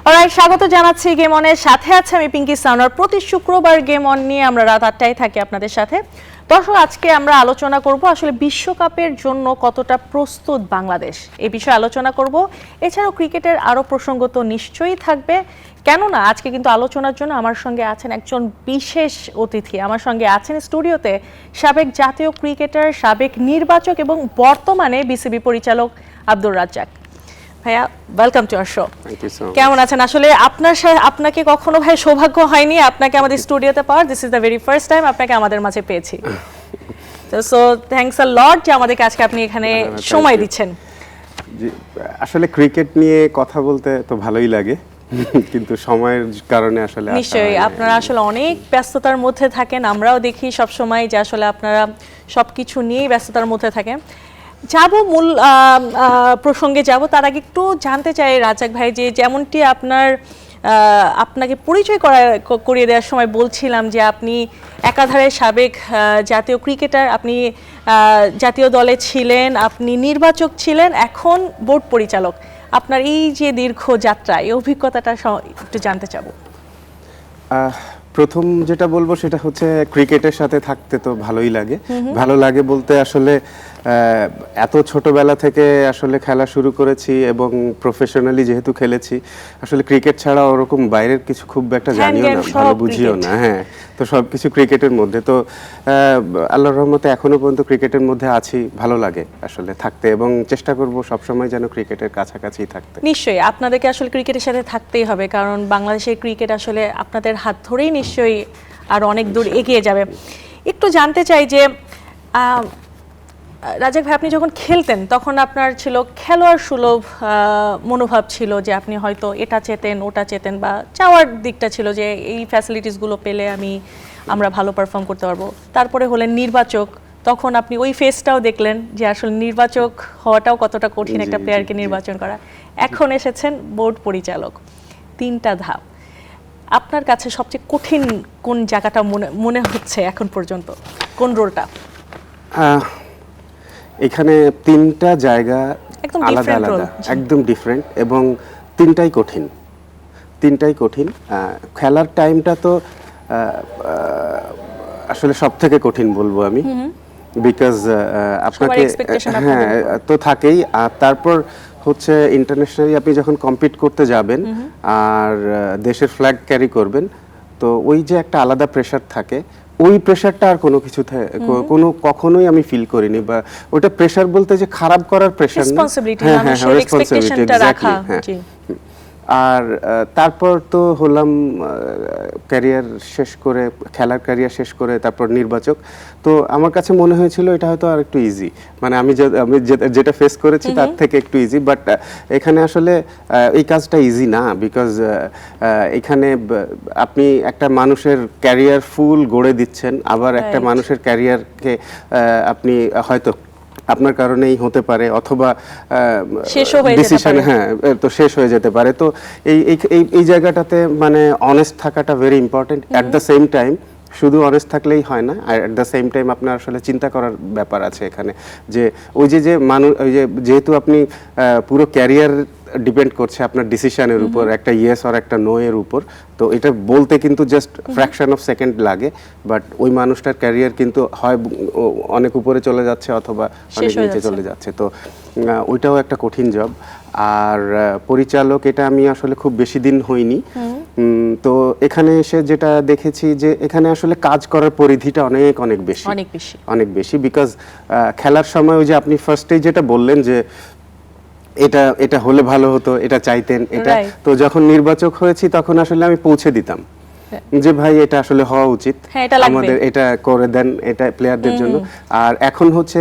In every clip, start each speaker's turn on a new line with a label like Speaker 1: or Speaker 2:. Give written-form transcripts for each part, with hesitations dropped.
Speaker 1: Alright, স্বাগত জানাচ্ছি game অনের সাথে আছে আমি পিঙ্কি সাউনার। প্রতি শুক্রবার গেম অন নিয়ে আমরা রাত 8টায় থাকি আপনাদের সাথে। দর্শক, আজকে আমরা আলোচনা করব আসলে বিশ্বকাপের জন্য কতটা প্রস্তুত বাংলাদেশ, এই বিষয়ে আলোচনা করব। এছাড়াও ক্রিকেটের আরও প্রসঙ্গ তো নিশ্চয়ই থাকবে, কেননা আজকে কিন্তু আলোচনার জন্য আমার সঙ্গে আছেন একজন বিশেষ অতিথি। আমার সঙ্গে আছেন স্টুডিওতে সাবেক জাতীয় ক্রিকেটার, সাবেক নির্বাচক এবং বর্তমানে বিসিবি পরিচালক আব্দুর রাজ্জাক। ভাইয়া, ওয়েলকাম টু আওয়ার শো। কেমন আছেন? আসলে আপনাকে কখনো ভাই সৌভাগ্য হয়নি আপনাকে আমাদের স্টুডিওতে পাওয়ার। This is the very first time আপনাকে আমাদের মাঝে পেয়েছি। সো থ্যাঙ্কস আ লট যে আমাদেরকে আজকে আপনি এখানে সময় দিচ্ছেন।
Speaker 2: আসলে ক্রিকেট নিয়ে কথা বলতে তো ভালোই লাগে, কিন্তু সময়ের কারণে আসলে
Speaker 1: নিশ্চয়ই আপনারা আসলে অনেক ব্যস্ততার মধ্যে থাকেন, আমরাও দেখি সব সময় যে আসলে আপনারা সবকিছু নিয়েই ব্যস্ততার মধ্যে থাকেন। যাব মূল প্রসঙ্গে যাব, তার আগে একটু জানতে চাই রাজ্জাক ভাই, যে যেমনটি আপনাকে পরিচয় করিয়ে দেওয়ার সময় বলছিলাম যে আপনি একাধারে সাবেক জাতীয় ক্রিকেটার, আপনি জাতীয় দলে ছিলেন, আপনি নির্বাচক ছিলেন, এখন বোর্ড পরিচালক। আপনার এই যে দীর্ঘ যাত্রা, এই অভিজ্ঞতাটা একটু জানতে চাবো।
Speaker 2: প্রথম যেটা বলবো সেটা হচ্ছে ক্রিকেটের সাথে থাকতে তো ভালোই লাগে। ভালো লাগে বলতে আসলে এত ছোটবেলা থেকে আসলে খেলা শুরু করেছি এবং প্রফেশনালি যেহেতু খেলেছি, আসলে ক্রিকেট ছাড়া ওরকম বাইরের কিছু খুব একটা জানিও না, ভালো বুঝিও না। হ্যাঁ, তো সবকিছু ক্রিকেটের মধ্যে। তো আল্লাহর রহমতে এখনো পর্যন্ত ক্রিকেটের মধ্যে আছি। ভালো লাগে আসলে থাকতে এবং চেষ্টা করব সবসময় যেন ক্রিকেটের কাছাকাছি থাকতে।
Speaker 1: নিশ্চয়ই আপনাদেরকে আসলে ক্রিকেটের সাথে থাকতেই হবে, কারণ বাংলাদেশের ক্রিকেট আসলে আপনাদের হাত ধরেই নিশ্চয়ই আর অনেক দূর এগিয়ে যাবে। একটু জানতে চাই যে রাজ্জাক ভাই, আপনি যখন খেলতেন তখন আপনার ছিল খেলোয়াড় সুলভ মনোভাব ছিল, যে আপনি হয়তো এটা চেতেন ওটা চেতেন, বা চাওয়ার দিকটা ছিল যে এই ফ্যাসিলিটিসগুলো পেলে আমরা ভালো পারফর্ম করতে পারবো। তারপরে হলেন নির্বাচক, তখন আপনি ওই ফেসটাও দেখলেন যে আসলে নির্বাচক হওয়াটাও কতটা কঠিন, একটা প্লেয়ারকে নির্বাচন করা। এখন এসেছেন বোর্ড পরিচালক, 3টা ধাপ। আপনার কাছে সবচেয়ে কঠিন কোন জায়গাটা মনে হচ্ছে এখন পর্যন্ত, কোন রোলটা?
Speaker 2: এখানে 3টা জায়গা আলাদা আলাদা, একদম ডিফারেন্ট, এবং 3টাই কঠিন। খেলার টাইমটা তো আসলে সব থেকে কঠিন বলবো আমি, বিকজ আপনাকে হ্যাঁ তো থাকেই। আর তারপর হচ্ছে ইন্টারন্যাশনালি আপনি যখন কম্পিট করতে যাবেন আর দেশের ফ্ল্যাগ ক্যারি করবেন, তো ওই যে একটা আলাদা প্রেশার থাকে, ওই প্রেশারটা আর কোনো কিছু কখনোই আমি ফিল করিনি। বা ওটা প্রেশার বলতে যে খারাপ করার প্রেশার না, রেসপন্সিবিলিটি। আর তারপর তো হলাম ক্যারিয়ার শেষ করে, খেলার ক্যারিয়ার শেষ করে তারপর নির্বাচক। তো আমার কাছে মনে হয়েছিল এটা হয়তো আর একটু ইজি, মানে আমি যেটা ফেস করেছি তার থেকে একটু ইজি। বাট এখানে আসলে এই কাজটা ইজি না, বিকজ এখানে আপনি একটা মানুষের ক্যারিয়ার ফুল গড়ে দিচ্ছেন, আবার একটা মানুষের ক্যারিয়ারকে আপনি হয়তো আপনার কারণেই হতে পারে, অথবা ডিসিশন তো শেষ হয়ে যেতে পারে। তো এই জায়গাটাতে মানে অনেস্ট থাকাটা very important. At the same time শুধু অনেস্ট থাকলেই হয় না, আর অ্যাট দ্য সেম টাইম আপনার আসলে চিন্তা করার ব্যাপার আছে এখানে, যে ওই যে মানুষ, ওই যেহেতু আপনি পুরো ক্যারিয়ার ডিপেন্ড করছে আপনার ডিসিশনের উপর, একটা ইয়েস আর একটা নো এর উপর। তো এটা বলতে কিন্তু জাস্ট ফ্র্যাকশন অফ সেকেন্ড লাগে, বাট ওই মানুষটার ক্যারিয়ার কিন্তু হয় অনেক উপরে চলে যাচ্ছে অথবা অনেক নিচে চলে যাচ্ছে। তো ওইটাও একটা কঠিন জব। আর পরিচালক, এটা আমি আসলে খুব বেশি দিন হয়নি। তো এখানে এসে যেটা দেখেছি যে এখানে আসলে কাজ করার পরিধিটা অনেক বেশি, বিকজ খেলার সময় ওই যে আপনি ফার্স্টেই যেটা বললেন যে এটা হলে ভালো হতো, এটা চাইতেন, এটা তো যখন নির্বাচক হয়েছি তখন আসলে আমি পৌঁছে দিতাম যে ভাই এটা আসলে হওয়া উচিত, আমাদের এটা করে দেন, এটা প্লেয়ারদের জন্য। আর এখন হচ্ছে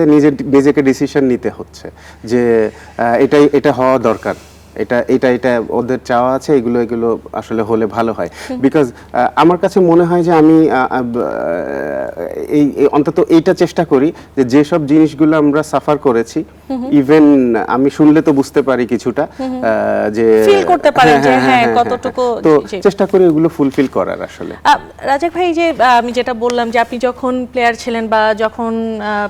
Speaker 2: নিজেকে ডিসিশন নিতে হচ্ছে যে এটা হওয়া দরকার, এটা ওদের চাওয়া আছে, এগুলো আসলে হলে ভালো হয়। বিকজ আমার কাছে মনে হয় যে আমি এই অন্তত এইটা চেষ্টা করি যে যেসব জিনিসগুলো আমরা সাফার করেছি, ইভেন আমি শুনলে তো বুঝতে পারি কিছুটা, যে ফিল করতে পারেন যে হ্যাঁ কতটুকু, তো চেষ্টা করি এগুলো ফুলফিল করার। আসলে
Speaker 1: রাজ্জাক ভাই, যে আমি যেটা বললাম যে আপনি যখন প্লেয়ার ছিলেন বা যখন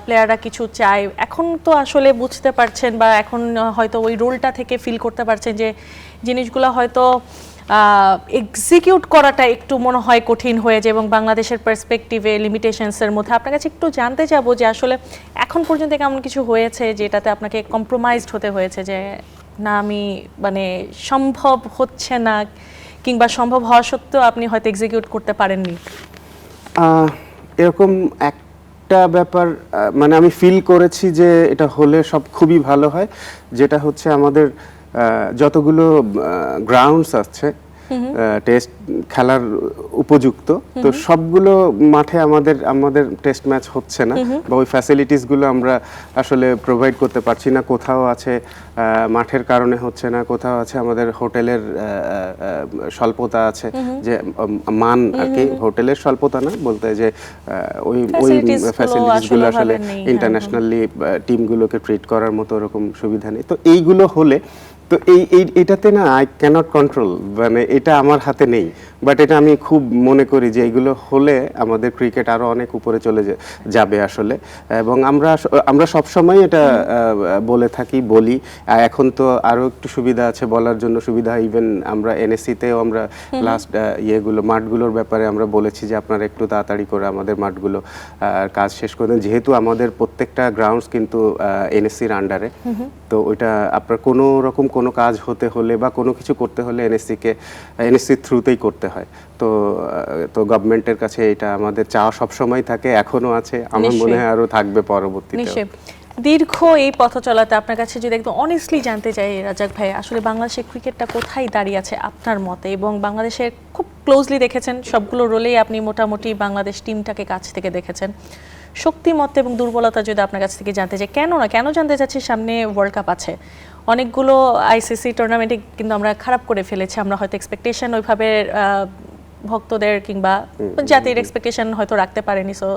Speaker 1: প্লেয়াররা কিছু চায়, এখন তো আসলে বুঝতে পারছেন বা এখন হয়তো ওই রোলটা থেকে ফিল করতে পারছেন যে জিনিসগুলো হয়তো এক্সিকিউট করাটা একটু মনে হয় কঠিন হয়ে যায়, এবং বাংলাদেশের পার্সপেক্টিভে লিমিটেশনসের মধ্যে আপনার কাছে একটু জানতে চাবো যে আসলে এখন পর্যন্ত কেমন কিছু হয়েছে যেটাতে আপনাকে কম্প্রোমাইজড হতে হয়েছে, যে না আমি মানে সম্ভব হচ্ছে না, কিংবা সম্ভব হওয়া সত্ত্বেও আপনি হয়তো এক্সিকিউট করতে পারেননি?
Speaker 2: এরকম একটা ব্যাপার মানে আমি ফিল করেছি যে এটা হলে সব খুবই ভালো হয়, যেটা হচ্ছে আমাদের যতগুলো গ্রাউন্ডস আছে টেস্ট খেলার উপযুক্ত, তো সবগুলো মাঠে আমাদের টেস্ট ম্যাচ হচ্ছে না, বা ওই ফ্যাসিলিটিস গুলো আমরা আসলে প্রোভাইড করতে পারছি না। কোথাও আছে মাঠের কারণে হচ্ছে না, কোথাও আছে আমাদের হোটেলের স্বল্পতা আছে, যে মান আর কি, হোটেলের স্বল্পতা না বলতে, যে ওই ফ্যাসিলিটিস গুলো আসলে ইন্টারন্যাশনালি টিমগুলোকে ট্রিট করার মতো ওরকম সুবিধা নেই। তো এইগুলো হলে, তো এটাতে না আই ক্যানট কন্ট্রোল, মানে এটা আমার হাতে নেই, বাট এটা আমি খুব মনে করি যে এগুলো হলে আমাদের ক্রিকেট আরো অনেক উপরে চলে যাবে আসলে। এবং আমরা সবসময় এটা বলে থাকি, বলি। এখন তো আরো একটু সুবিধা আছে, বলার জন্য সুবিধা। ইভেন আমরা এনএসসি তেও আমরা লাস্ট মাঠগুলোর ব্যাপারে আমরা বলেছি যে আপনারা একটু তাড়াতাড়ি করে আমাদের মাঠগুলো কাজ শেষ করে দেন, যেহেতু আমাদের প্রত্যেকটা গ্রাউন্ডস কিন্তু এনএসসির আন্ডারে। তো ওইটা আপনার কোনো রকম কোনো কাজ হতে হলে বা কোনো কিছু করতে হলে এনএসসির থ্রুতেই করতে হয়। তো গভর্নমেন্টের কাছে এটা আমাদের চাওয়া সবসময় থাকে, এখনো আছে, আমার মনে হয় আরো থাকবে পরবর্তীতে।
Speaker 1: দীর্ঘ এই পথ চলাতে আপনার কাছে যদি একদম অনেস্টলি জানতে চাই রাজাক ভাই, আসলে বাংলাদেশের ক্রিকেটটা কোথায় দাঁড়িয়ে আছে আপনার মতে? এবং বাংলাদেশের খুব ক্লোজলি দেখেছেন, সবগুলো রোলেই আপনি মোটামুটি বাংলাদেশ টিমটাকে কাছ থেকে দেখেছেন। শক্তিমত্তা এবং দুর্বলতা যদি আপনার কাছ থেকে জানতে চাই, কেন জানতে চাচ্ছি, সামনে ওয়ার্ল্ড কাপ আছে, অনেকগুলো আইসিসি টুর্নামেন্টে কিন্তু আমরা খারাপ করে ফেলেছি, আমরা হয়তো এক্সপেকটেশন ওইভাবে ভক্তদের কিংবা জাতির এক্সপেকটেশন হয়তো রাখতে পারেনি। সো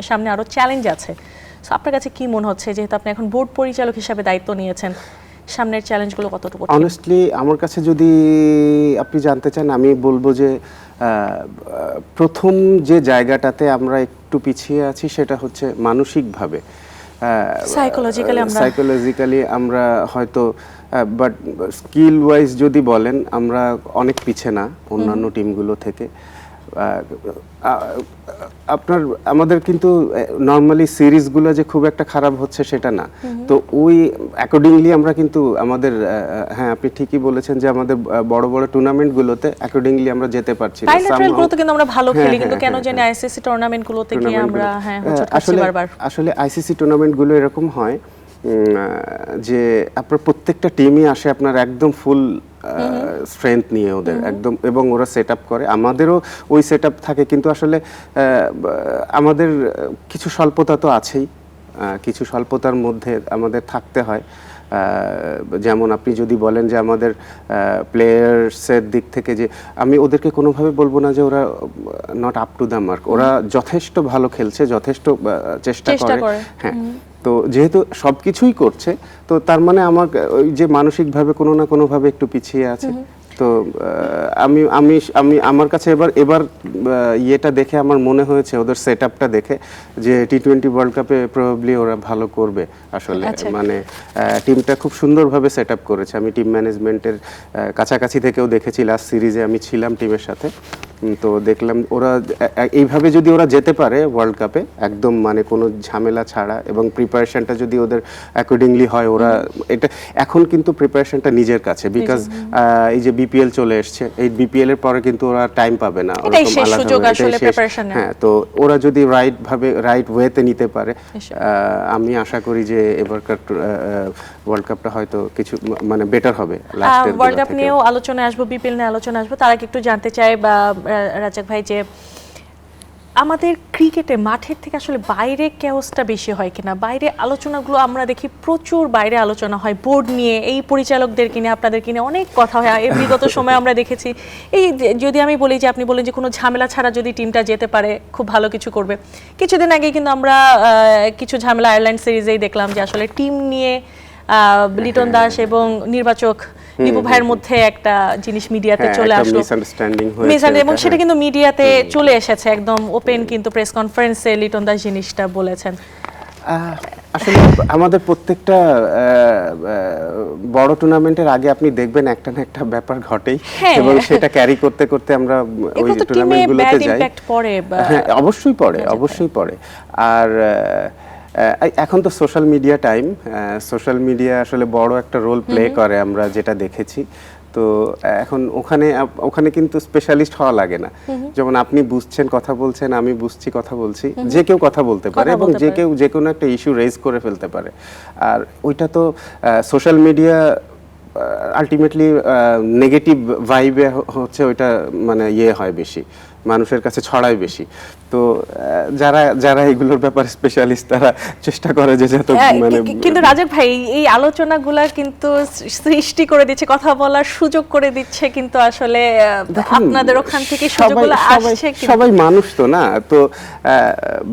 Speaker 1: সামনে আরো চ্যালেঞ্জ আছে। সো আপনার কাছে কি মনে হচ্ছে, যেহেতু আপনি এখন বোর্ড পরিচালক হিসেবে দায়িত্ব নিয়েছেন, সামনের চ্যালেঞ্জগুলো কতটুকু?
Speaker 2: অনেস্টলি আমার কাছে যদি আপনি জানতে চান, আমি বলবো যে প্রথম যে জায়গাটাতে আমরা একটু পিছিয়ে আছি সেটা হচ্ছে মানসিকভাবে, সাইকোলজিক্যালি আমরা হয়তো, বাট স্কিল ওয়াইজ যদি বলেন আমরা অনেক পিছে না অন্যান্য টিমগুলো থেকে। আমাদের কিন্তু নর্মালি সিরিজগুলো যে খুব একটা খারাপ হচ্ছে সেটা না, তো ওই অ্যাকর্ডিংলি আমরা কিন্তু আমাদের হ্যাঁ আপনি ঠিকই বলেছেন যে আমাদের বড় বড় টুর্নামেন্টগুলোতে অ্যাকর্ডিংলি আমরা যেতে পারছি না।
Speaker 1: বাইলেটারালগুলোতে কিন্তু আমরা ভালো খেলি, কিন্তু কেন জানি আইসিসি টুর্নামেন্টগুলোতে গিয়ে আমরা হোঁচট খাচ্ছি বারবার।
Speaker 2: আসলে আইসিসি টুর্নামেন্টগুলো এরকম হয় যে আপনার প্রত্যেকটা টিমই আসে আপনার একদম ফুল স্ট্রেংথ নিয়ে ওদের একদম, এবং ওরা সেট আপ করে, আমাদেরও ওই সেট আপ থাকে, কিন্তু আসলে আমাদের কিছু স্বল্পতা তো আছেই, কিছু স্বল্পতার মধ্যে আমাদের থাকতে হয়। যেমন আপনি যদি বলেন যে আমাদের প্লেয়ার্সের দিক থেকে, যে আমি ওদেরকে কোনোভাবে বলবো না যে ওরা not up to the mark, ওরা যথেষ্ট ভালো খেলছে, যথেষ্ট চেষ্টা করে। হ্যাঁ, তো যেহেতু সবকিছুই করছে, তো তার মানে আমার ওই যে মানসিকভাবে কোনো না কোনোভাবে একটু পিছিয়ে আছে। তো আমি আমার কাছে এবার ইয়েটা দেখে আমার মনে হয়েছে, ওদের সেটআপটা দেখে, যে টি-20 ওয়ার্ল্ড কাপে প্রবাবলি ওরা ভালো করবে আসলে। মানে টিমটা খুব সুন্দরভাবে সেটআপ করেছে, আমি টিম ম্যানেজমেন্টের কাছাকাছি থেকেও দেখেছি, লাস্ট সিরিজে আমি ছিলাম টিমের সাথে, তো দেখলাম ওরা এইভাবে যদি ওরা যেতে পারে ওয়ার্ল্ড কাপে একদম মানে কোনো ঝামেলা ছাড়া, এবং প্রিপারেশনটা যদি ওদের অ্যাকর্ডিংলি হয়, ওরা এটা এখন কিন্তু প্রিপারেশনটা নিজের কাছে, বিকজ এই যে বিপিএল চলে এসছে, এই বিপিএল এর পরে কিন্তু ওরা টাইম পাবে না, হ্যাঁ, তো ওরা যদি রাইট ওয়েতে নিতে পারে, আমি আশা করি যে এবারকার ওয়ার্ল্ড কাপটা হয়তো কিছু মানে বেটার হবে।
Speaker 1: ওয়ার্ল্ড কাপ নিয়েও আলোচনায় আসবো, বিপিএল নিয়ে আলোচনা আসবো, তার আগে একটু জানতে চাই বা রাজাক ভাই, যে আমাদের ক্রিকেটে মাঠের থেকে আসলে বাইরে কেওসটা বেশি হয় কিনা? বাইরে আলোচনাগুলো আমরা দেখি প্রচুর বাইরে আলোচনা হয়, বোর্ড নিয়ে, এই পরিচালকদেরকে নিয়ে, আপনাদেরকে নিয়ে অনেক কথা হয়। এই বিগত সময় আমরা দেখেছি, এই যদি আমি বলি যে আপনি বলেন যে কোনো ঝামেলা ছাড়া যদি টিমটা যেতে পারে খুব ভালো কিছু করবে। কিছুদিন আগে কিন্তু আমরা কিছু ঝামেলা আয়ারল্যান্ড সিরিজেই দেখলাম যে আসলে টিম নিয়ে লিটন দাস এবং নির্বাচক দীপু ভাইয়ের মধ্যে একটা জিনিস মিডিয়াতে চলে আসলো, এবং সেটা কিন্তু মিডিয়াতে চলে এসেছে একদম ওপেন, কিন্তু প্রেস কনফারেন্সে লিটন দাস জিনিসটা বলেছেন।
Speaker 2: আসলে আমাদের প্রত্যেকটা বড় টুর্নামেন্টের আগে আপনি দেখবেন একটা না একটা ব্যাপার ঘটেই,
Speaker 1: হ্যাঁ।
Speaker 2: এবং সেটা ক্যারি করতে করতে আমরা ওই
Speaker 1: এগুলো তো টিমে
Speaker 2: টুর্নামেন্টগুলোতে
Speaker 1: ব্যাড
Speaker 2: যাই।
Speaker 1: ইমপ্যাক্ট পড়ে
Speaker 2: হ্যাঁ, অবশ্যই পড়ে, অবশ্যই পড়ে। আর এখন তো social media time, social media আসলে বড় একটা রোল প্লে করে, আমরা যেটা দেখেছি। তো এখন ওখানে কিন্তু স্পেশালিস্ট হওয়া লাগে না। যেমন আপনি বুঝছেন, কথা বলছেন, আমি বুঝছি, কথা বলছি, যে কেউ কথা বলতে পারে এবং যে কেউ যে কোনো একটা ইস্যু রেজ করে ফেলতে পারে। আর ওইটা তো সোশ্যাল মিডিয়া আলটিমেটলি নেগেটিভ ভাইবে হচ্ছে ওইটা, মানে হয় বেশি, মানুষের কাছে ছড়ায় বেশি। তো যারা যারা এগুলোর ব্যাপারে স্পেশালিস্ট, তারা চেষ্টা করে যে যত মানে।
Speaker 1: কিন্তু রাজীব ভাই, এই আলোচনাগুলা কিন্তু সৃষ্টি করে দিচ্ছে, কথা বলার সুযোগ করে দিচ্ছে, কিন্তু আসলে আপনাদের ওখান থেকে সুযোগগুলো আসছে।
Speaker 2: সবাই মানুষ তো না, তো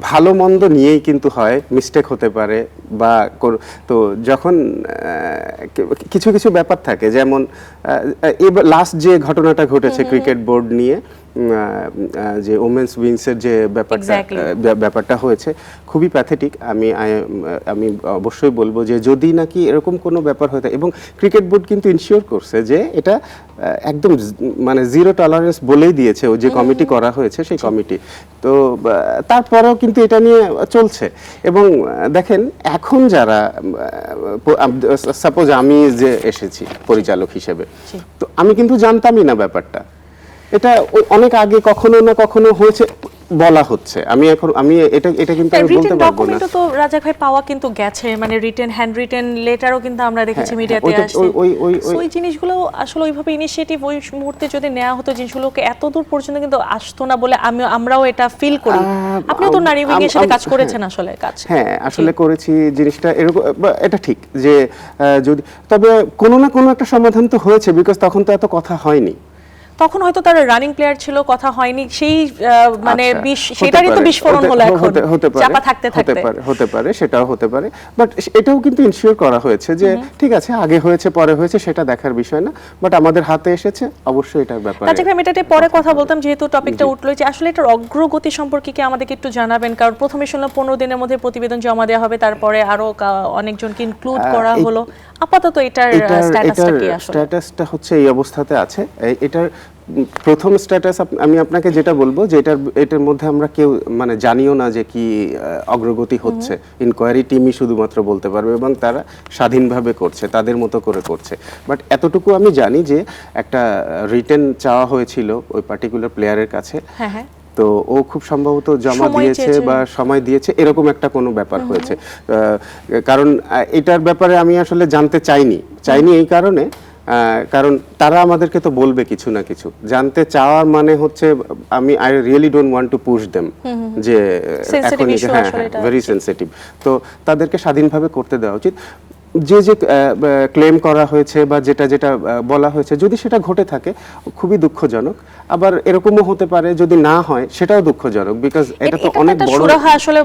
Speaker 2: ভালো মন্দ নিয়েই কিন্তু হয়, মিস্টেক হতে পারে, বা তো যখন কিছু কিছু ব্যাপার থাকে, যেমন এবার লাস্ট যে ঘটনাটা ঘটেছে ক্রিকেট বোর্ড নিয়ে, যে ওমেন্স উইংসের যে ব্যাপারটা হয়েছে, খুবই প্যাথেটিক। আমি অবশ্যই বলবো যে যদি নাকি এরকম কোনো ব্যাপার হয়ে থাকে, এবং ক্রিকেট বোর্ড কিন্তু ইনশিওর করছে যে এটা একদম মানে জিরো টলারেন্স বলেই দিয়েছে, ও যে কমিটি করা হয়েছে সেই কমিটি। তো তারপরেও কিন্তু এটা নিয়ে চলছে। এবং দেখেন, এখন যারা, সাপোজ আমি যে এসেছি পরিচালক হিসেবে, তো আমি কিন্তু জানতামই না ব্যাপারটা। এটা অনেক আগে কখনো না কখনো হয়েছে বলা হচ্ছে। আমি এটা কিন্তু আমি বলতে পারবো না।
Speaker 1: তো রাজা ভাই পাওয়া কিন্তু গেছে, মানে রিটেন, হ্যান্ড রিটেন লেটারও কিন্তু আমরা দেখেছি মিডিয়াতে আসছে। ওই জিনিসগুলো আসলে ওইভাবে ইনিশিয়েটিভ ওই মুহূর্তে যদি নেওয়া হতো, জিনিসগুলোকে এত দূর পর্যন্ত কিন্তু আসতো না বলে আমরাও এটা ফিল করি। আপনিও তো নারী উইং এর সাথে কাজ করেছেন, আসলে কাজ।
Speaker 2: হ্যাঁ, আসলে করেছি। জিনিসটা এরকম, এটা ঠিক যে যদি, তবে কোনো না কোনো একটা সমাধান তো হয়েছে, বিকজ তখন তো এত কথা হয়নি।
Speaker 1: তখন হয়তো তার রানিং প্লেয়ার ছিল, কথা হয়নি, সেই মানে সেটারই তো বিস্ফোরণ হলো এখন। চাপা
Speaker 2: হতে পারে, সেটাও হতে পারে, বাট এটাও কিন্তু ইনশিওর করা হয়েছে যে ঠিক আছে, আগে হয়েছে পরে হয়েছে সেটা দেখার বিষয় না, বাট আমাদের হাতে এসেছে, অবশ্যই এটার ব্যাপারে।
Speaker 1: আচ্ছা, আমি এটাতে পরে কথা বলতাম, যেহেতু টপিকটা উঠলো, যে আসলে এটার অগ্রগতি সম্পর্কে কি আমাদেরকে একটু জানাবেন? কারণ প্রথমে শুনলাম 15 দিনের মধ্যে প্রতিবেদন জমা দেওয়া হবে, তারপরে আরো অনেকজনকে ইনক্লুড করা হলো। আপাতত এটার স্ট্যাটাসটা কি? আসলে
Speaker 2: স্ট্যাটাসটা হচ্ছে এই অবস্থাতে আছে। এটার প্রথম স্ট্যাটাস আমি আপনাকে যেটা বলবো, যে এটার মধ্যে আমরা কেউ মানে জানিও না যে কি অগ্রগতি হচ্ছে। ইনকোয়ারি টিমই শুধুমাত্র বলতে পারবে, এবং তারা স্বাধীনভাবে করছে, তাদের মতো করে করছে। বাট এতটুকু আমি জানি যে একটা রিটেন চাওয়া হয়েছিল ওই পার্টিকুলার প্লেয়ারের কাছে।
Speaker 1: হ্যাঁ হ্যাঁ,
Speaker 2: তো ও খুব সম্ভবত জমা দিয়েছে বা সময় দিয়েছে, এরকম একটা কোনো ব্যাপার হয়েছে। কারণ এটার ব্যাপারে আমি আসলে জানতে চাইনি এই কারণে, কারণ তারা আমাদেরকে তো বলবে কিছু না কিছু। জানতে চাওয়ার মানে হচ্ছে I really don't want to push them, যে এখন ভেরি সেনসিটিভ। তো তাদেরকে স্বাধীনভাবে করতে দেওয়া উচিত। যে ক্লেম করা হয়েছে বা যেটা বলা হয়েছে, যদি সেটা ঘটে থাকে খুবই দুঃখজনক। আবার এরকমও হতে পারে যদি না হয়, সেটাও দুঃখজনক, বিকজ এটা তো অনেক বড়
Speaker 1: আসলে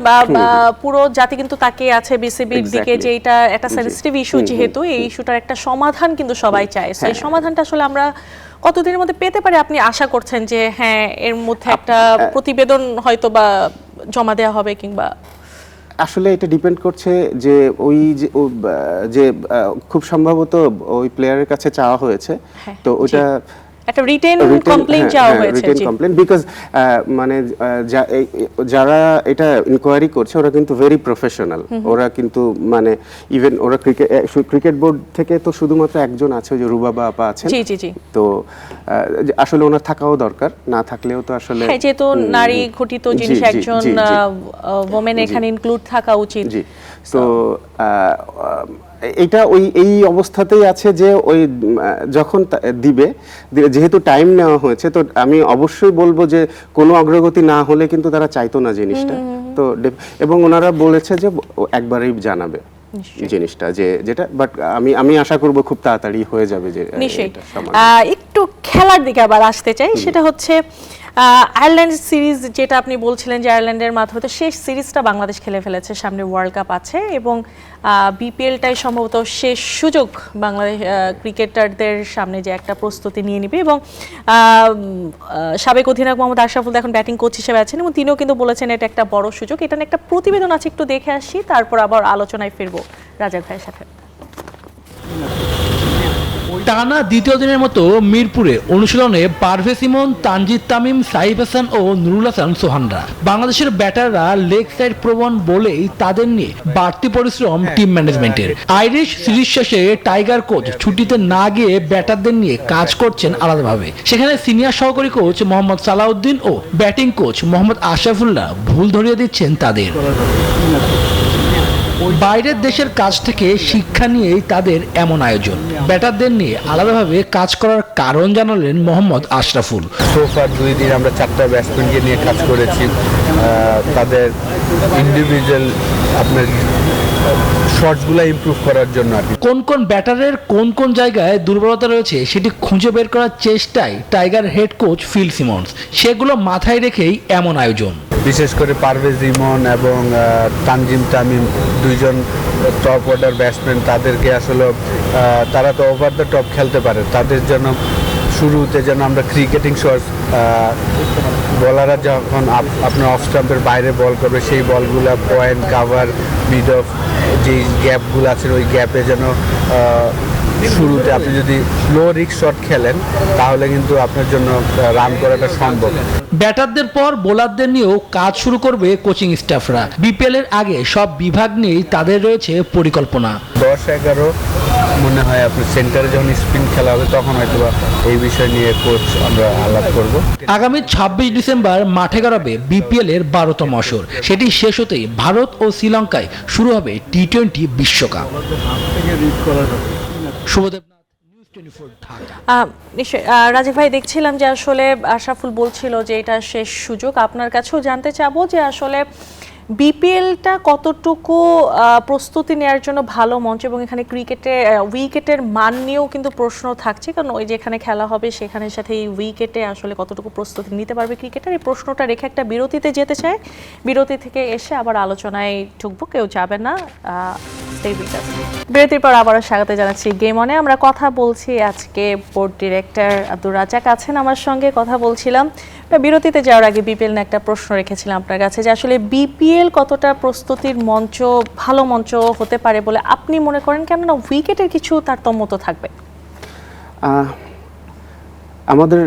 Speaker 1: পুরো জাতি কিন্তু তাকিয়ে আছে বিসিবির দিকে, যে এটা একটা সেনসিটিভ ইস্যু, যেহেতু এই ইস্যুটার একটা সমাধান কিন্তু সবাই চায়। সেই সমাধানটা আসলে আমরা কতদিনের মধ্যে পেতে পারি আপনি আশা করছেন? যে হ্যাঁ, এর মধ্যে একটা প্রতিবেদন হয়তো বা জমা দেওয়া হবে, কিংবা?
Speaker 2: আসলে এটা ডিপেন্ড করছে যে ওই যে খুব সম্ভবত ওই প্লেয়ারের কাছে চাওয়া হয়েছে, তো ওটা
Speaker 1: একটা রিটেন কমপ্লেইন চাওয়া হয়েছে।
Speaker 2: রিটেন কমপ্লেইন, বিকজ মানে যারা এটা ইনকোয়ারি করছে ওরা কিন্তু ভেরি প্রফেশনাল। ওরা কিন্তু মানে ইভেন ওরা ক্রিকেট বোর্ড থেকে তো শুধুমাত্র একজন আছে, ওই যে রুবাবা আপা আছেন।
Speaker 1: জি জি জি।
Speaker 2: তো আসলে ওনার থাকাও দরকার, না থাকলেও তো আসলে,
Speaker 1: যেহেতু নারী ঘটিত জিনিস, একজন ওমেন এখানে ইনক্লুড থাকা উচিত।
Speaker 2: জি। তো এটা এই অবস্থাতেই আছে যে ওই যখন দিবে, যেহেতু টাইম নেওয়া হয়েছে, তো আমি অবশ্যই বলবো যে কোনো অগ্রগতি না হলে কিন্তু তারা চাইতো না জিনিসটা। তো এবং ওনারা বলেছে যে একবারেই জানাবে জিনিসটা, যেটা, বাট আমি আশা করব খুব তাড়াতাড়ি হয়ে যাবে। যে
Speaker 1: একটু খেলার দিকে আবার আসতে চাই, সেটা হচ্ছে আয়ারল্যান্ড সিরিজ যেটা আপনি বলছিলেন যে আয়ারল্যান্ডের মাধ্যমে তো শেষ সিরিজটা বাংলাদেশ খেলে ফেলেছে, সামনে ওয়ার্ল্ড কাপ আছে এবং বিপিএলটাই সম্ভবত শেষ সুযোগ বাংলাদেশ ক্রিকেটারদের সামনে যে একটা প্রস্তুতি নিয়ে নিবে এবং সাবেক অধিনায়ক মোহাম্মদ আশরাফুল এখন ব্যাটিং কোচ হিসেবে আছেন এবং তিনিও কিন্তু বলেছেন এটা একটা বড় সুযোগ। এটা নিয়ে একটা প্রতিবেদন আছে, একটু দেখে আসি, তারপর আবার আলোচনায় ফিরবো রাজাক ভাইয়ের সাথে।
Speaker 3: টানা দ্বিতীয় দিনের মতো মিরপুরে অনুশীলনে পারভেজ ইমন, তানজিদ তামিম, সাইফ হাসান ও নুরুল হাসান সোহানরা। বাংলাদেশের ব্যাটাররা লেগ সাইড প্রবণ বলেই তাদের নিয়ে বাড়তি পরিশ্রম টিম ম্যানেজমেন্টের। আইরিশ সিরিজ শেষে টাইগার কোচ ছুটিতে না গিয়ে ব্যাটারদের নিয়ে কাজ করছেন আলাদাভাবে। সেখানে সিনিয়র সহকারী কোচ মোহাম্মদ সালাউদ্দিন ও ব্যাটিং কোচ মোহাম্মদ আশরাফুল্লাহ ভুল ধরিয়ে দিচ্ছেন তাদের। বাইরের দেশের কাজ থেকে শিক্ষা নিয়েই তাদের এমন আয়োজন। ব্যাটারদের নিয়ে আলাদাভাবে কাজ করার কারণ জানালেন মোহাম্মদ আশরাফুল।
Speaker 4: সোফার 2 দিন আমরা 4টা ব্যাটসম্যানকে নিয়ে কাজ করেছি, তাদের ইন্ডিভিজুয়াল আপনার শটসগুলো ইমপ্রুভ করার জন্য আর কি।
Speaker 3: কোন কোন ব্যাটারের কোন কোন জায়গায় দুর্বলতা রয়েছে সেটি খুঁজে বের করার চেষ্টায় tiger head coach Phil Simmons. সেগুলো মাথায় রেখেই এমন আয়োজন।
Speaker 4: বিশেষ করে পারভেজ ইমন এবং তানজিম তামিম, দুইজন টপ অর্ডার ব্যাটসম্যান, তাদেরকে আসলে তারা তো ওভার দ্য টপ খেলতে পারে। তাদের জন্য শুরুতে যেন আমরা ক্রিকেটিং শটস, বলাররা যখন আপনার অফ স্টাম্পের বাইরে বল করবে সেই বলগুলো পয়েন্ট কাভার মিড অফ যেই গ্যাপগুলো আছে ওই গ্যাপে যেন শুরুতে আপনি যদি লো রিস্ক শট খেলেন তাহলে কিন্তু আপনার জন্য রান করাটা সম্ভব।
Speaker 3: ব্যাটারদের পর বোলারদের নিয়েও কাজ শুরু করবে কোচিং স্টাফরা। বিপিএল এর আগে সব বিভাগ নিয়েই তাদের রয়েছে পরিকল্পনা।
Speaker 4: 10-11 মনে হয় আপনার সেন্টারে যখন স্পিন খেলা হবে তখন হয়তো এই বিষয় নিয়ে কোচ আমরা আলাপ করব।
Speaker 3: আগামী 26 ডিসেম্বর মাঠে গড়াবে বিপিএল এর 12তম আসর। সেটি শেষ হতেই ভারত ও শ্রীলঙ্কায় শুরু হবে টি-20 বিশ্বকাপ। শুভদেবনাথ, নিউজ 24 ঢাকা।
Speaker 1: নিশ্চয়ই রাজীব ভাই, দেখছিলাম যে আসলে আশরাফুল বলছিল যে এটা শেষ সুযোগ। আপনার কাছেও জানতে চাবো যে আসলে বিপিএলটা কতটুকু প্রস্তুতি নেওয়ার জন্য ভালো মঞ্চ এবং এখানে উইকেটের মান নিয়েও কিন্তু প্রশ্ন থাকছে, কারণ ওই যেখানে খেলা হবে সেখানের সাথে এই উইকেটে আসলে কতটুকু প্রস্তুতি নিতে পারবে ক্রিকেটার, এই প্রশ্নটা রেখে একটা বিরতিতে যেতে চায়। বিরতি থেকে এসে আবার আলোচনায় ঢুকবো, কেউ যাবে না। বিরতির পর আবারও স্বাগত জানাচ্ছি গেম অনে। আমরা কথা বলছি, আজকে বোর্ড ডিরেক্টর আব্দুর রাজ্জাক আছেন আমার সঙ্গে, কথা বলছিলাম। বিরতিতে যাওয়ার আগে বিপিএল নিয়ে একটা প্রশ্ন রেখেছিলাম আপনার কাছে যে আসলে বিপিএল কতটা প্রস্তুতির মঞ্চ, ভালো মঞ্চ হতে পারে বলে আপনি মনে করেন, কেননা উইকেটের কিছু তারতম্য তো থাকবে।
Speaker 2: আমাদের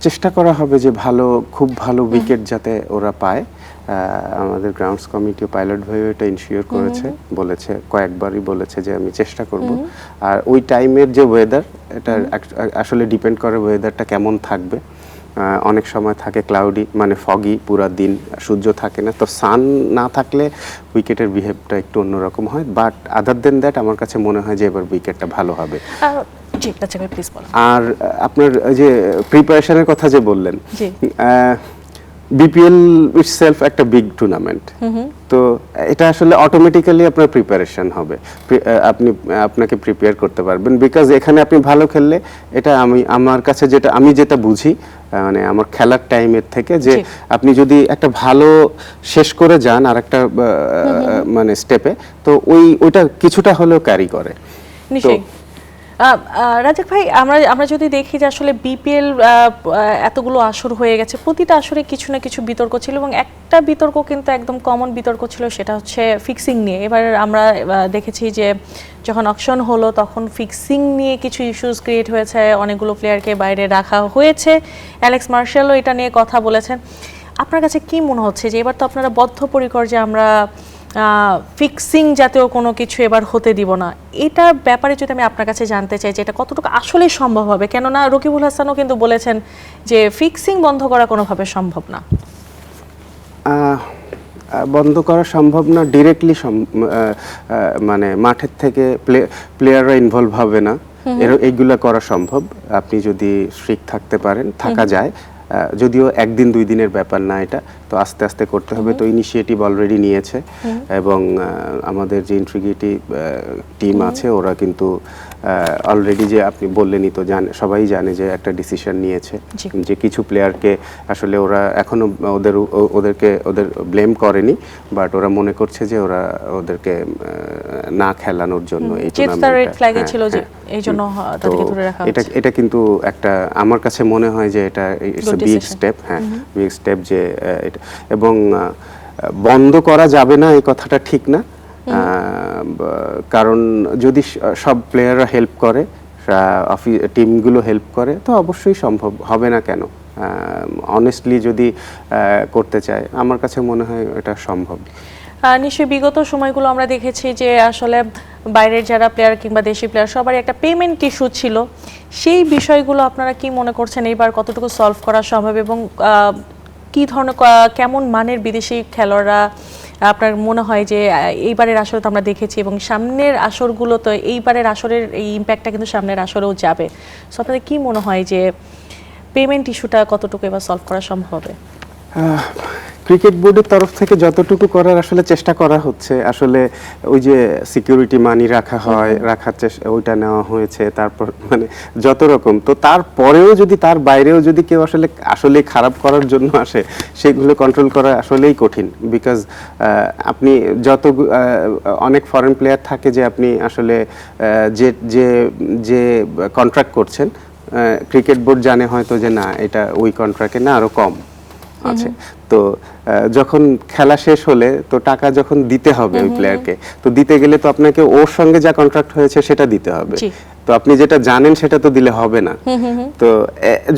Speaker 2: চেষ্টা করা হবে যে খুব ভালো উইকেট যাতে ওরা পায়। আমাদের গ্রাউন্ডস কমিটি পাইলট ভাইও এটা ইনশিওর করেছে, বলেছে কয়েকবারই বলেছে যে আমি চেষ্টা করব। আর ওই টাইমের যে ওয়েদার, এটা আসলে ডিপেন্ড করে ওয়েদারটা কেমন থাকবে। অনেক সময় থাকে ক্লাউডি, মানে ফগি, পুরা দিন সূর্য থাকে না, তো সান না থাকলে উইকেটের বিহেভটা একটু অন্যরকম হয়। বাট আদার দেন দ্যাট আমার কাছে মনে হয় যে এবার উইকেটটা ভালো হবে। আর আপনার যে প্রিপারেশনের কথা যে বললেন, বিপিএল ইটসেলফ একটা বিগ টুর্নামেন্ট, তো এটা আসলে অটোমেটিক্যালি আপনার প্রিপারেশন হবে, আপনাকে প্রিপেয়ার করতে পারবেন। বিকজ এখানে আপনি ভালো খেললে, এটা আমার কাছে আমি যেটা বুঝি, মানে আমার খেলার টাইমের থেকে, যে আপনি যদি একটা ভালো শেষ করে যান আর একটা মানে স্টেপে, তো ওইটা কিছুটা হলেও ক্যারি করে।
Speaker 1: রাজাক ভাই, আমরা যদি দেখি যে আসলে বিপিএল এতগুলো আসর হয়ে গেছে, প্রতিটা আসরে কিছু না কিছু বিতর্ক ছিল এবং একটা বিতর্ক কিন্তু একদম কমন বিতর্ক ছিল, সেটা হচ্ছে ফিক্সিং নিয়ে। এবার আমরা দেখেছি যে যখন অকশন হলো তখন ফিক্সিং নিয়ে কিছু ইস্যুস ক্রিয়েট হয়েছে, অনেকগুলো প্লেয়ারকে বাইরে রাখা হয়েছে। অ্যালেক্স মার্শালও এটা নিয়ে কথা বলেছেন। আপনার কাছে কি মনে হচ্ছে যে এবার তো আপনারা বদ্ধপরিকর যে আমরা ফিক্সিং জাতীয় কোনো কিছু এবার হতে দিব না, এটার ব্যাপারে যদি আমি আপনার কাছে জানতে চাই যে এটা কতটুকু আসলে সম্ভব হবে, কেননা রকিবুল হাসানও কিন্তু বলেছেন যে ফিক্সিং বন্ধ করা কোনোভাবে সম্ভব না।
Speaker 2: বন্ধ করা সম্ভব না ডিরেক্টলি, মানে মাঠের থেকে প্লেয়াররা ইনভলভ হবে না, এইগুলা করা সম্ভব। আপনি যদি স্ট্রিক্ট থাকতে পারেন, থাকা যায়, যদিও একদিন 2 দিনের ব্যাপার না, এটা তো আস্তে আস্তে করতে হবে। তো ইনিশিয়েটিভ অলরেডি নিয়েছে এবং আমাদের যে ইন্টিগ্রিটি টিম আছে ওরা কিন্তু অলরেডি যে আপনি বললেনই তো সবাই জানে যে একটা ডিসিশন নিয়েছে
Speaker 1: জি।
Speaker 2: যে কিছু প্লেয়ারকে আসলে ওরা এখনো ওদের ব্লেম করেনি, বাট ওরা মনে করছে যে ওরা ওদেরকে না খেলানোর জন্য এই
Speaker 1: যেহেতু তার রেড
Speaker 2: টুর্নামেন্টটা
Speaker 1: ফ্ল্যাগে ছিল যে এই জন্য তাদেরকে ধরে রাখা হচ্ছে।
Speaker 2: এটা কিন্তু একটা আমার কাছে মনে হয় যে এটা it's
Speaker 1: Good
Speaker 2: a big
Speaker 1: decision.
Speaker 2: Step, হ্যাঁ বিগ স্টেপ যে এটা এবং বন্ধ করা যাবে না এই কথাটা ঠিক না, কারণ যদি সব প্লেয়াররা হেল্প করে, টিমগুলো হেল্প করে, তো অবশ্যই সম্ভব হবে না কেন। অনেস্টলি যদি করতে চায় আমার কাছে মনে হয় এটা সম্ভব।
Speaker 1: নিশ্চয়ই বিগত সময়গুলো আমরা দেখেছি যে আসলে বাইরের যারা প্লেয়ার কিংবা দেশি প্লেয়ার সবারই একটা পেমেন্ট ইস্যু ছিল, সেই বিষয়গুলো আপনারা কি মনে করছেন এইবার কতটুকু সলভ করা সম্ভব, এবং কি ধরনের কেমন মানের বিদেশি খেলোয়াড়রা আপনার মনে হয় যে এইবারের আসরে তো আমরা দেখেছি এবং সামনের আসরগুলো তো এইবারের আসরের এই ইম্প্যাক্টটা কিন্তু সামনের আসরেও যাবে, সো আপনাদের কি মনে হয় যে পেমেন্ট ইস্যুটা কতটুকু এবার সলভ করা সম্ভব হবে?
Speaker 2: ক্রিকেট বোর্ডের তরফ থেকে যতটুকু করার আসলে চেষ্টা করা হচ্ছে, আসলে ওই যে সিকিউরিটি মানি রাখা হয়, রাখার চেষ্টা ওইটা নেওয়া হয়েছে, তারপর মানে যত রকম, তো তারপরেও যদি তার বাইরেও যদি কেউ আসলে খারাপ করার জন্য আসে, সেগুলো কন্ট্রোল করা আসলেই কঠিন। বিকজ আপনি অনেক ফরেন প্লেয়ার থাকে যে আপনি আসলে যে যে যে কন্ট্রাক্ট করছেন, ক্রিকেট বোর্ড জানে হয়তো যে না এটা ওই কন্ট্রাক্টে না আরো কম আছে, তো যখন খেলা শেষ হলে তো টাকা যখন দিতে হবে ওই প্লেয়ারকে, তো দিতে গেলে তো আপনাকে ওর সঙ্গে যা কন্ট্রাক্ট হয়েছে সেটা দিতে হবে, তো আপনি যেটা জানেন সেটা তো দিলে হবে না। তো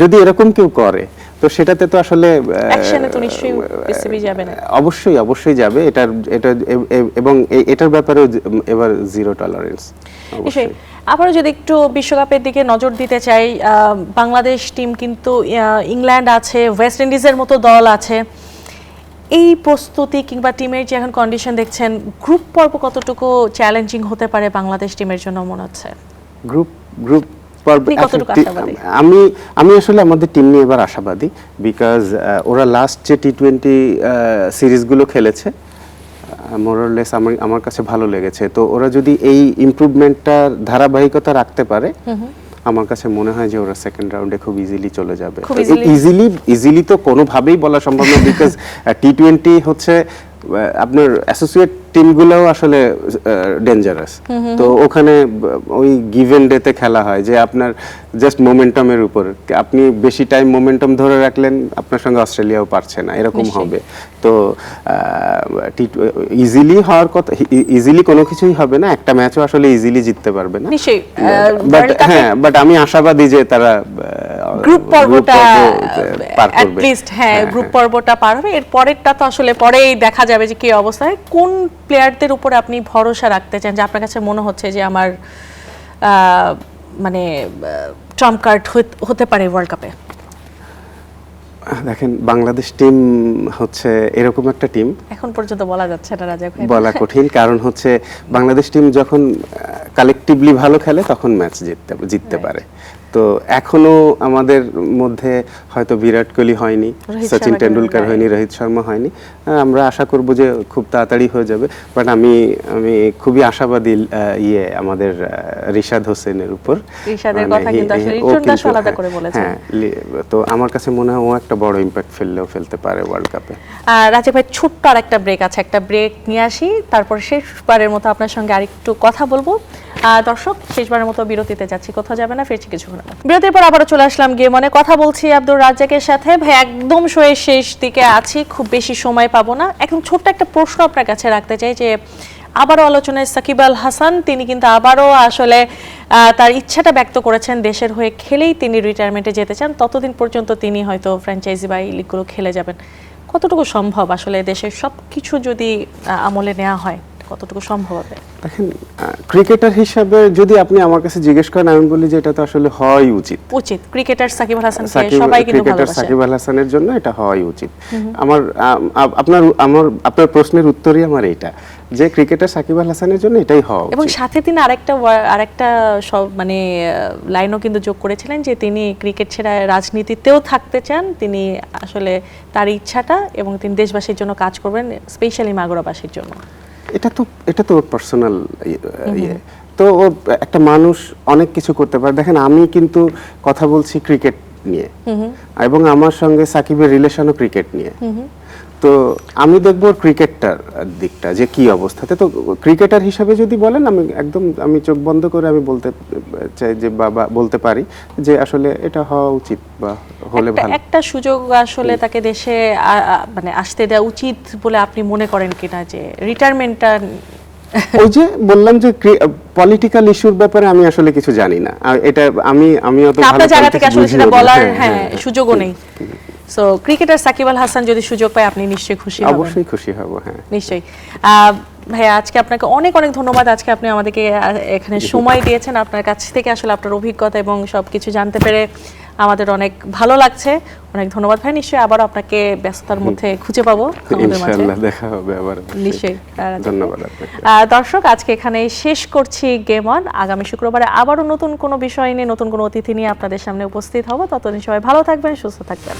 Speaker 2: যদি এরকম কেউ করে তো সেটাতে তো আসলে
Speaker 1: অ্যাকশনে তো নিশ্চয়ই বিসিবি যাবে না।
Speaker 2: অবশ্যই যাবে, এটা এবং এটার ব্যাপারেও এবার জিরো টলারেন্স।
Speaker 1: আবারও যদি একটু বিশ্বকাপের দিকে নজর দিতে চাই, বাংলাদেশ টিম কিন্তু ইংল্যান্ড আছে, ওয়েস্ট ইন্ডিজের মতো দল আছে, এই প্রস্তুতি কিংবা টিমের যে এখন কন্ডিশন দেখছেন, গ্রুপ পর্ব কতটুকু চ্যালেঞ্জিং হতে পারে বাংলাদেশ টিমের জন্য মনে হচ্ছে?
Speaker 2: গ্রুপ
Speaker 1: আমি
Speaker 2: আসলে আমাদের টিম নিয়ে এবার আশাবাদী, বিকজ ওরা লাস্ট যে টি-20 সিরিজগুলো খেলেছে মোরলেস আমার কাছে ভালো লেগেছে, তো ওরা যদি এই ইমপ্রুভমেন্টটার ধারাবাহিকতা রাখতে পারে আমার কাছে মনে হয় যে ওরা সেকেন্ড রাউন্ডে খুব ইজিলি চলে যাবে। ইজিলি তো কোনোভাবেই বলা সম্ভব না, বিকজ টি-20 হচ্ছে আপনার অ্যাসোসিয়েট টিমগুলোও আসলে ডেঞ্জারাস, তো ওখানে ওই গিভেন ডেতে খেলা হয় যে আপনার জাস্ট মোমেন্টামের উপর, আপনি বেশি টাইম মোমেন্টাম ধরে রাখলেন আপনার সঙ্গে অস্ট্রেলিয়াও পারছে না, এরকম হবে। তো ইজিলি হওয়ার কথা, ইজিলি কোনো কিছুই হবে না, একটা ম্যাচও আসলে ইজিলি জিততে পারবে না, বাট আমি আশাবাদী যে তারা
Speaker 1: গ্রুপ পর্বটা অ্যাট লিস্ট গ্রুপ পর্বটা পার হবে, এর পরেরটা তো আসলে পরেই দেখা যাবে যে কি অবস্থা হয়। কোন প্লেয়ারদের উপর আপনি ভরসা রাখতে চান যে আপনার কাছে মনে হচ্ছে যে আমার মানে ট্রাম্প কার্ড হতে পারে ওয়ার্ল্ড কাপে?
Speaker 2: দেখেন বাংলাদেশ টিম হচ্ছে এরকম একটা টিম,
Speaker 1: এখন পর্যন্ত বলা যাচ্ছে না রাজা ভাই,
Speaker 2: বলা কঠিন, কারণ হচ্ছে বাংলাদেশ টিম যখন কালেকটিভলি ভালো খেলে তখন ম্যাচ জিততে পারে। তো এখনো আমাদের মধ্যে হয়তো বিরাট কোহলি হয়নি, সচিন টেন্ডুলকার হয়নি, রোহিত শর্মা হয়নি, আমরা আশা করব যে খুব তাড়াতাড়ি হয়ে যাবে, বাট আমি খুবই আশাবাদী আমাদের রিশাদ হোসেনের উপর।
Speaker 1: রিশাদের কথা কিন্তু আসলে রিশাদ দাস আলাদা করে বলেছেন,
Speaker 2: তো আমার কাছে মনে হয় ও একটা বড় ইমপ্যাক্ট ফেলতে পারে ওয়ার্ল্ড কাপে।
Speaker 1: রাজা ভাই ছোট্ট আর একটা ব্রেক আছে, একটা ব্রেক নিয়ে আসি, তারপর শেষবারের মতো আপনার সঙ্গে আরেকটু কথা বলবো। দর্শক শেষবারের মতো বিরতিতে যাচ্ছি, কোথাও যাবে না, ফিরছি কিছুক্ষণ। বিরতির পর আবারও চলে আসলাম গেম অনে, কথা বলছি আব্দুর রাজ্জাকের সাথে। ভাই একদম শোয়ের শেষ দিকে আছি, খুব বেশি সময় পাবো না, এখন ছোট্ট একটা প্রশ্ন আপনার কাছে রাখতে চাই যে আবারও আলোচনায় সাকিব আল হাসান, তিনি কিন্তু আবারও আসলে তার ইচ্ছাটা ব্যক্ত করেছেন দেশের হয়ে খেলেই তিনি রিটায়ারমেন্টে যেতে চান, ততদিন পর্যন্ত তিনি হয়তো ফ্র্যাঞ্চাইজি বা এই লিগগুলো খেলে যাবেন। কতটুকু সম্ভব আসলে দেশের সব কিছু যদি আমলে নেওয়া হয়, কতটুকু সম্ভব হবে?
Speaker 2: দেখেন ক্রিকেটার হিসাবে যদি আপনি আমার কাছে জিজ্ঞেস করেন, আমি বলি যে এটা তো আসলে হওয়াই উচিত।
Speaker 1: ক্রিকেটার সাকিব আল হাসান সবাই কিন্তু ভালোবাসে,
Speaker 2: সাকিব আল হাসানের জন্য এটা হওয়াই উচিত। আপনার প্রশ্নের উত্তরই আমার এইটা, যে ক্রিকেটার সাকিব আল হাসানের জন্য এটাই হওয়া উচিত।
Speaker 1: এবং সাথে তিনি আরেকটা মানে লাইনও কিন্তু যোগ করেছিলেন যে তিনি ক্রিকেট ছেড়ে রাজনীতিতেও থাকতে চান, তিনি আসলে তার ইচ্ছাটা, এবং তিনি দেশবাসীর জন্য কাজ করবেন, স্পেশালি মাগুরাবাসীর জন্য।
Speaker 2: এটা তো পার্সোনাল ইয়ে, তো ও একটা মানুষ অনেক কিছু করতে পারে। দেখেন আমি কিন্তু কথা বলছি ক্রিকেট নিয়ে, এবং আমার সঙ্গে সাকিবের রিলেশনও ক্রিকেট নিয়ে। তো আমি দেখবো ক্রিকেটটার দিকটা যে কি অবস্থাতে। তো ক্রিকেটার হিসাবে যদি বলেন, আমি চোখ বন্ধ করে আমি বলতে চাই যে বাবা বলতে পারি যে আসলে এটা হওয়া উচিত বা হলে ভালো।
Speaker 1: একটা সুযোগ আসলে তাকে দেশে মানে আসতে দেওয়া উচিত বলে আপনি মনে করেন কিনা, যে রিটায়ারমেন্টটা?
Speaker 2: ওই যে বললাম যে পলিটিক্যাল ইস্যুর ব্যাপারে আমি আসলে কিছু জানি না। আর এটা আমি অত ভালো
Speaker 1: আপনার জায়গা থেকে আসলে সেটা বলার সুযোগও নেই। সো ক্রিকেটার সাকিব আল হাসান যদি সুযোগ পায় আপনি নিশ্চয়ই খুশি হবেন।
Speaker 2: অবশ্যই খুশি হব, হ্যাঁ
Speaker 1: নিশ্চয়ই। ভাইয়া আজকে আপনাকে অনেক অনেক ধন্যবাদ। আজকে আপনি আমাদেরকে এখানে সময় দিয়েছেন। আপনার কাছ থেকে আসলে আপনার অভিজ্ঞতা এবং সবকিছু জানতে পেরে আমাদের অনেক ভালো লাগছে। অনেক ধন্যবাদ ভাই। নিশ্চয়ই আবার আপনাকে ব্যস্ততার মধ্যে খুঁজে পাবো আমাদের মাঝে।
Speaker 2: ইনশাআল্লাহ দেখা হবে আবার।
Speaker 1: নিশ্চয়ই।
Speaker 2: ধন্যবাদ আপনাকে।
Speaker 1: দর্শক, আজকে এখানে শেষ করছি গেম অন। আগামী শুক্রবারে আবারও নতুন কোনো বিষয় নিয়ে, নতুন কোনো অতিথি নিয়ে আপনাদের সামনে উপস্থিত হব। ততদিন সবাই ভালো থাকবেন, সুস্থ থাকবেন।